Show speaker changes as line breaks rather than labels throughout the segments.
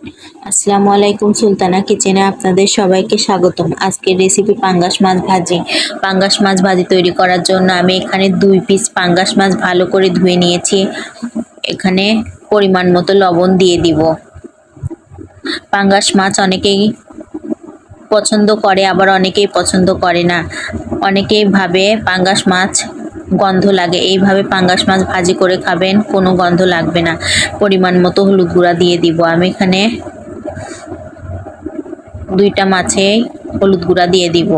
আসসালামু আলাইকুম, সুলতানা কিচেনে আপনাদের সবাইকে স্বাগতম। আজকের রেসিপি পাঙ্গাস মাছ ভাজি। পাঙ্গাস মাছ ভাজি তৈরি করার জন্য আমি এখানে 2 পিস পাঙ্গাস মাছ ভালো করে ধুয়ে নিয়েছি। এখানে পরিমাণ মতো লবণ দিয়ে দিব। পাঙ্গাস মাছ অনেকেই পছন্দ করে, আবার অনেকেই পছন্দ করে না। অনেকেই ভাবে পাঙ্গাস মাছ গন্ধ লাগে, এইভাবে পাঙ্গাস মাছ ভাজি করে খাবেন, কোনো গন্ধ লাগবে না। পরিমাণ মতো হলুদ গুঁড়া দিয়ে দিব। আমি এখানে 2টা মাছে হলুদ গুঁড়া দিয়ে দিব।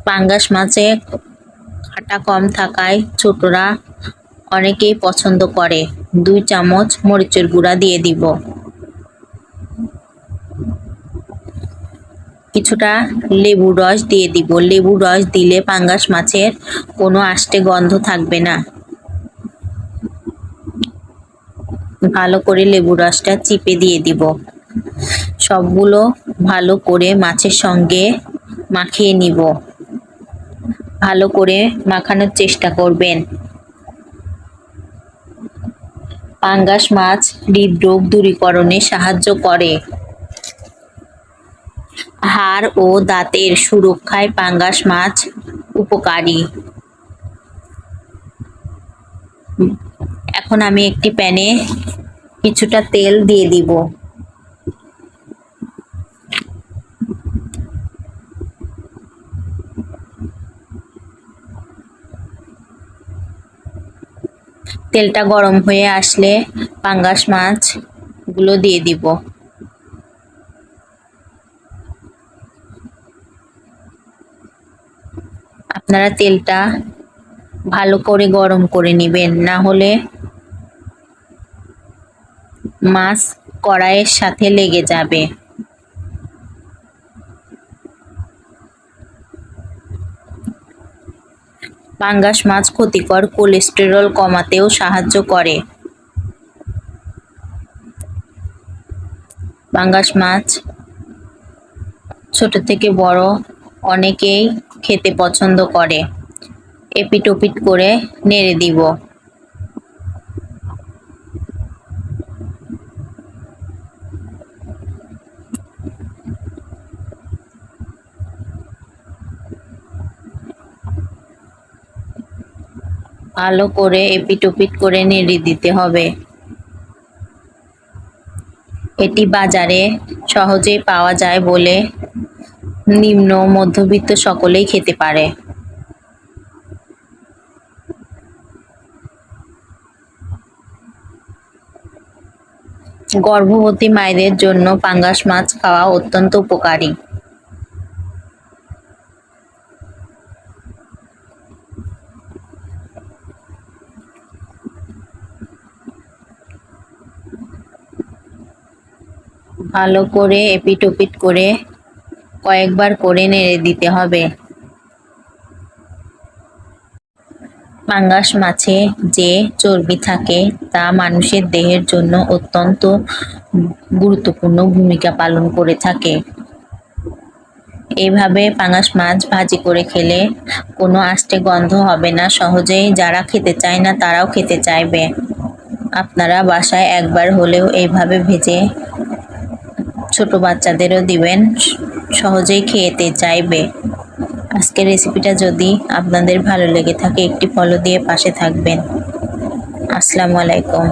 পাঙ্গাস মাছে কাঁটা কম থাকায় ছোটরা অনেকেই পছন্দ করে। 2 চামচ মরিচের গুঁড়া দিয়ে দিব। কিছুটা লেবুর রস দিয়ে দিব। লেবুর রস দিলে পাঙ্গাস মাছের কোনো আষ্টে গন্ধ থাকবে না। ভালো করে লেবুর রসটা চিপে দিয়ে দিব। সবগুলো ভালো করে মাছের সঙ্গে মাখিয়ে নিব। ভালো করে মাখানোর চেষ্টা করবেন। পাঙ্গাস মাছ হৃদরোগ দূরীকরণে সাহায্য করে। হাড় ও দাঁতের সুরক্ষায় পাঙ্গাস মাছ উপকারী। এখন আমি একটি প্যানে কিছুটা তেল দিয়ে দিব। তেলটা গরম হয়ে আসলে পাঙ্গাস মাছগুলো দিয়ে দিব। আপনারা তেলটা ভালো করে গরম করে নেবেন, না হলে মাছ কড়াইয়ের সাথে লেগে যাবে। পাঙ্গাস মাছ ক্ষতিকর কোলেস্টেরল কমাতেও সাহায্য করে। পাঙ্গাস মাছ ছোট থেকে বড় অনেকেই খেতে পছন্দ করে। এপিট ওপিট করে নেড়ে দিব। ভালো করে এপিট ওপিট করে নেড়ে দিতে হবে। এটি বাজারে সহজেই পাওয়া যায় বলে নিম্ন মধ্যবিত্ত সকলেই খেতে পারে। গর্ভবতী মায়েদের জন্য পাঙ্গাস মাছ খাওয়া অত্যন্ত উপকারী। ভালো করে এপিট ওপিট করে কয়েকবার করে নেড়ে দিতে হবে। পাঙ্গাস মাছে যে চর্বি থাকে তা মানুষের দেহের জন্য অত্যন্ত গুরুত্বপূর্ণ ভূমিকা পালন করে থাকে। এইভাবে পাঙ্গাস মাছ ভাজি করে খেলে কোনো আষ্টে গন্ধ হবে না। সহজেই যারা খেতে চায় না তারাও খেতে চাইবে। আপনারা বাসায় একবার হলেও এইভাবে ভেজে ছোট বাচ্চাদেরও দিবেন, সহজেই খেতে চাইবে। আজকের রেসিপিটা যদি আপনাদের ভালো লেগে থাকে একটি ফলো দিয়ে পাশে থাকবেন। আসসালামু আলাইকুম।